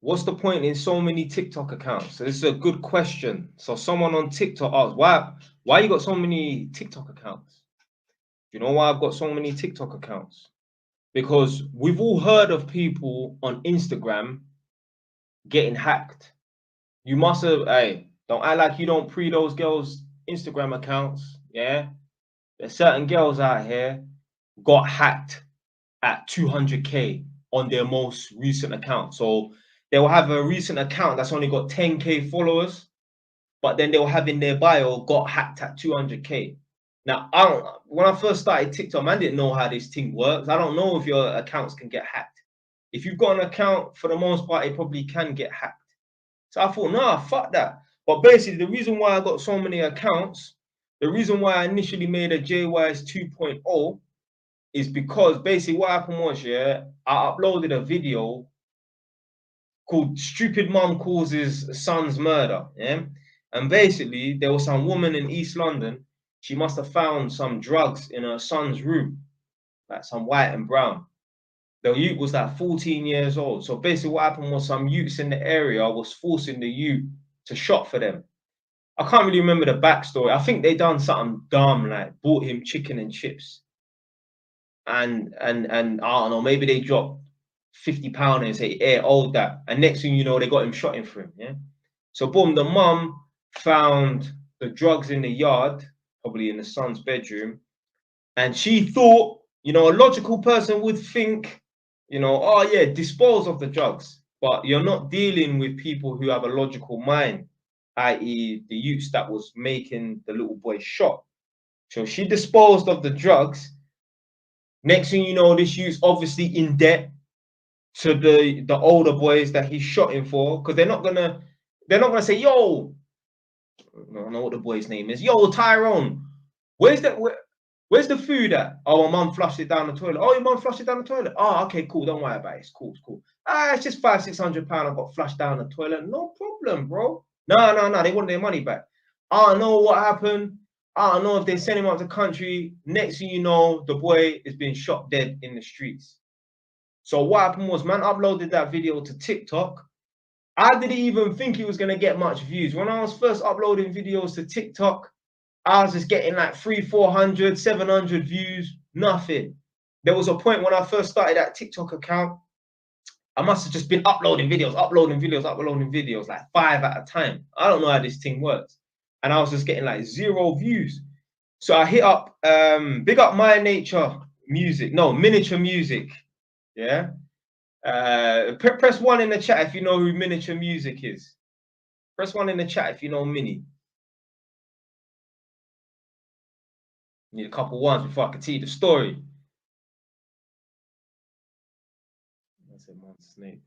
What's the point in so many TikTok accounts? So this is a good question. So someone on TikTok asked, why you got so many TikTok accounts? You know why I've got so many TikTok accounts? Because we've all heard of people on Instagram getting hacked. You must have, hey, don't act like you don't pre those girls' Instagram accounts. Yeah. There's certain girls out here got hacked at 200K on their most recent account. So they will have a recent account that's only got 10K followers, but then they'll have in their bio got hacked at 200K. Now, when I first started TikTok, I didn't know how this thing works. I don't know if your accounts can get hacked. If you've got an account, for the most part, it probably can get hacked. So I thought, nah, fuck that. But basically, the reason why I got so many accounts, the reason why I initially made a JYS 2.0 is because basically what happened was, yeah, I uploaded a video called Stupid Mum Causes Son's Murder, yeah? And basically, there was some woman in East London, she must have found some drugs in her son's room, like some white and brown. The youth was like 14 years old. So basically what happened was some youths in the area was forcing the youth to shop for them. I can't really remember the backstory. I think they done something dumb, like bought him chicken and chips. And I don't know, maybe they dropped £50 and say, hey, hold that. And next thing you know, they got him shot in for him. Yeah. So boom, the mum found the drugs in the yard, probably in the son's bedroom. And she thought, you know, a logical person would think, you know, oh yeah, dispose of the drugs. But you're not dealing with people who have a logical mind, i.e. the youths that was making the little boy shot. So she disposed of the drugs. Next thing you know, this youth's obviously in debt to the older boys that he shot him for, because they're not gonna say, yo, I don't know what the boy's name is. Yo, Tyrone, where's the food at? Oh, my mum flushed it down the toilet. Oh, your mum flushed it down the toilet. Oh, okay, cool. Don't worry about it. It's cool. It's cool. Ah, it's just £500-600. I got flushed down the toilet. No problem, bro. No. They want their money back. I don't know what happened. I don't know if they sent him out the country. Next thing you know, the boy is being shot dead in the streets. So what happened was, man uploaded that video to TikTok. I didn't even think it was going to get much views. When I was first uploading videos to TikTok, I was just getting like 300, 400, 700 views, nothing. There was a point when I first started that TikTok account, I must have just been uploading videos, like 5 at a time. I don't know how this thing works. And I was just getting like 0 views. So I hit up, big up My Nature Music, no, Miniature Music, yeah? Press 1 in the chat if you know who Miniature Music is. Press 1 in the chat if you know Mini. Need a couple ones before I can tell you the story. That's a snake.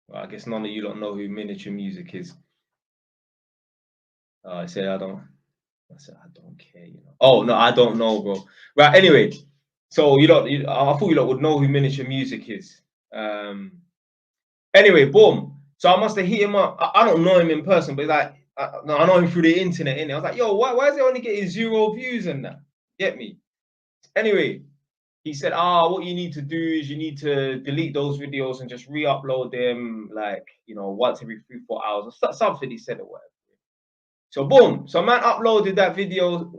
Well, I guess none of you don't know who Miniature Music is. I said I don't care, you know. Oh no, I don't know, bro. Right, anyway. So I thought you lot would know who Miniature Music is. Anyway, boom. So I must have hit him up. I don't know him in person, but like I know him through the internet, innit? I was like, yo, why is he only getting 0 views and that? Get me? Anyway, he said, what you need to do is you need to delete those videos and just re-upload them, like, you know, once every 3-4 hours or something he said or whatever. So boom. So man uploaded that video,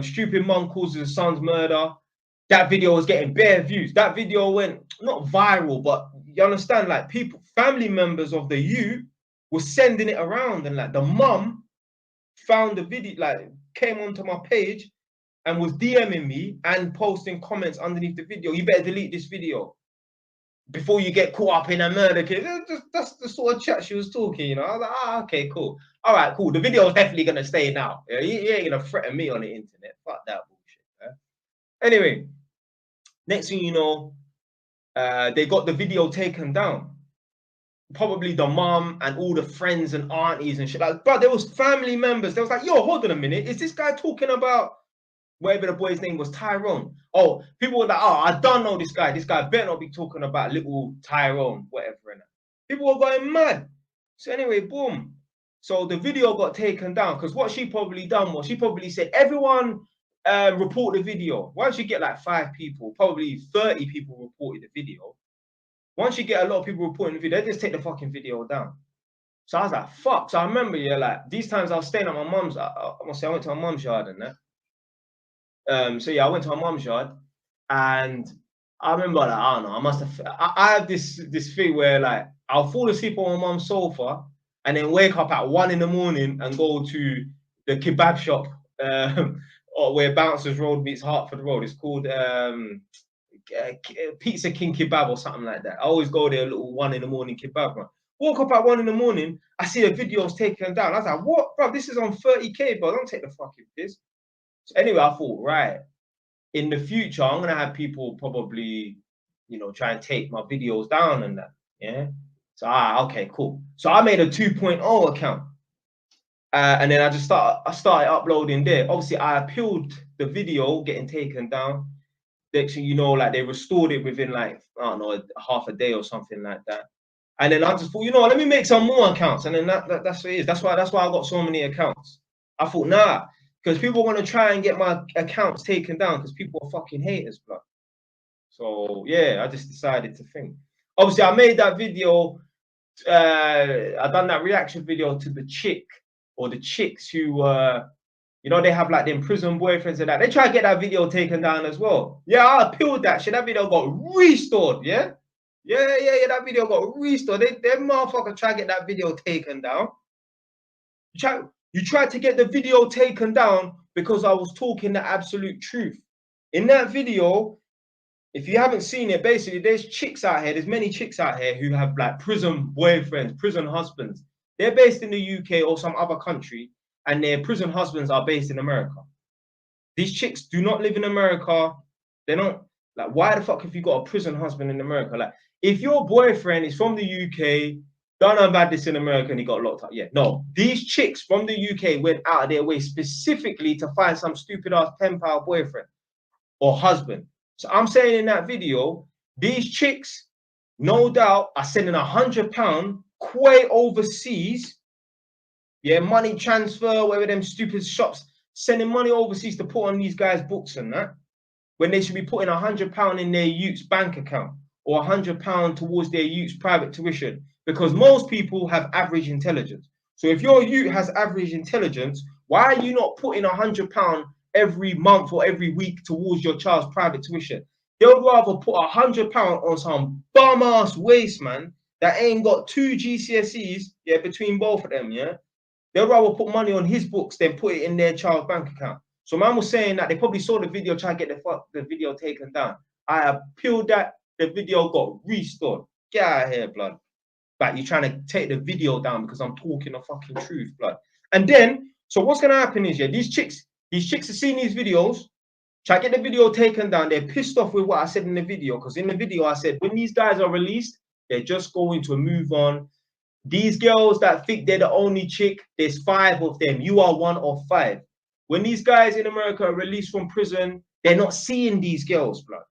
Stupid Mum Causes Son's Murder. That video was getting bare views. That video went not viral, but you understand, like people, family members of the youth were sending it around, and like the mum found the video, like came onto my page and was DMing me and posting comments underneath the video. You better delete this video before you get caught up in a murder case. That's the sort of chat she was talking, you know. I was like, okay, cool. All right, cool. The video is definitely gonna stay now. You ain't gonna threaten me on the internet. Fuck that bullshit. Yeah? Anyway, next thing you know, they got the video taken down. Probably the mom and all the friends and aunties and shit. Like, but there was family members. They was like, yo, hold on a minute. Is this guy talking about whatever the boy's name was, Tyrone? Oh, people were like, oh, I don't know this guy. This guy better not be talking about little Tyrone, whatever. And people were going mad. So anyway, boom. So the video got taken down because what she probably done was she probably said, everyone report the video. Why don't you get like 5 people? Probably 30 people reported the video. once you get a lot of people reporting the video, they just take the fucking video down. So I was like, fuck. So I remember, yeah, like these times I was staying at my mum's. I must say I went to my mum's yard and that. So yeah, I went to my mum's yard, and I remember, like, I don't know, I must have. I have this thing where like I'll fall asleep on my mum's sofa and then wake up at 1 in the morning and go to the kebab shop, or where Bouncers Road meets Hertford Road. It's called Pizza King Kebab or something like that. I always go there a little 1 in the morning kebab, man. Walk up at 1 in the morning, I see the videos taken down. I was like, what, bro? This is on 30K, bro. Don't take the fucking piss. So anyway, I thought, right, in the future, I'm gonna have people probably, you know, try and take my videos down and that. Yeah. So okay, cool. So I made a 2.0 account. And then I started uploading there. Obviously, I appealed the video getting taken down. Next thing you know, like they restored it within like, I don't know, half a day or something like that. And then I just thought, you know, let me make some more accounts. And then that's what it is. That's why I got so many accounts. I thought, nah, because people want to try and get my accounts taken down because people are fucking haters, bro. So yeah, I just decided to think. Obviously, I made that video. I done that reaction video to the chick or the chicks who you know, they have like them prison boyfriends and that. They try to get that video taken down as well. Yeah, I appealed that shit. That video got restored. Yeah. That video got restored. Them motherfuckers try to get that video taken down. You tried to get the video taken down because I was talking the absolute truth. In that video, if you haven't seen it, basically there's chicks out here. There's many chicks out here who have like prison boyfriends, prison husbands. They're based in the UK or some other country, and their prison husbands are based in America. These chicks do not live in America. They don't, like, why the fuck have you got a prison husband in America? Like, if your boyfriend is from the UK, don't know about this in America and he got locked up. Yeah, no. These chicks from the UK went out of their way specifically to find some stupid ass pen-pal boyfriend or husband. So I'm saying in that video, these chicks, no doubt, are sending £100 way overseas. Yeah, money transfer, whatever them stupid shops, sending money overseas to put on these guys' books and that, when they should be putting £100 in their youth's bank account or £100 towards their youth's private tuition, because most people have average intelligence. So if your youth has average intelligence, why are you not putting £100 every month or every week towards your child's private tuition? They'll rather put £100 on some bum-ass waste man that ain't got 2 GCSEs, yeah, between both of them, yeah? They'll rather put money on his books than put it in their child's bank account. So man was saying that they probably saw the video, try to get the video taken down. I appealed that, the video got restored. Get out of here, blood. Like, you're trying to take the video down because I'm talking the fucking truth, blood. And then, so what's going to happen is, yeah, these chicks are seeing these videos, try to get the video taken down. They're pissed off with what I said in the video, because in the video I said, when these guys are released, they're just going to move on. These girls that think they're the only chick, there's 5 of them. You are 1 of 5. When these guys in America are released from prison, they're not seeing these girls, blood.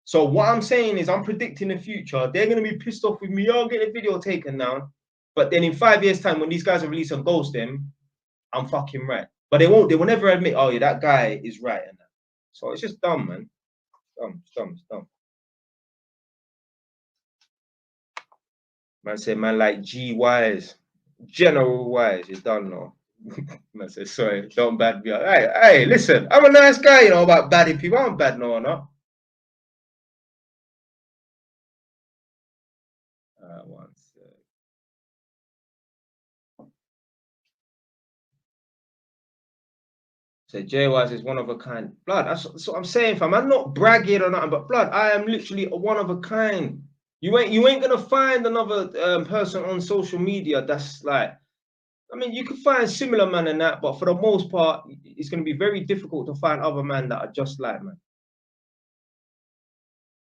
So what I'm saying is, I'm predicting the future. They're going to be pissed off with me. I'll get the video taken down. But then in 5 years' time, when these guys are released and ghost them, I'm fucking right. But they will never admit, oh yeah, that guy is right. And that. So it's just dumb, man. It's dumb. Man said, man, like G Wise, General Wise, you done now. Man said, sorry, don't bad me up. Hey, listen, I'm a nice guy, you know, about badding people. I'm bad no or not. One sec. So J Wise is one of a kind. Blood, that's what I'm saying, fam. I'm not bragging or nothing, but blood, I am literally a one of a kind. You ain't gonna find another person on social media that's like, I mean, you can find similar man in that, but for the most part, it's gonna be very difficult to find other men that are just like, man.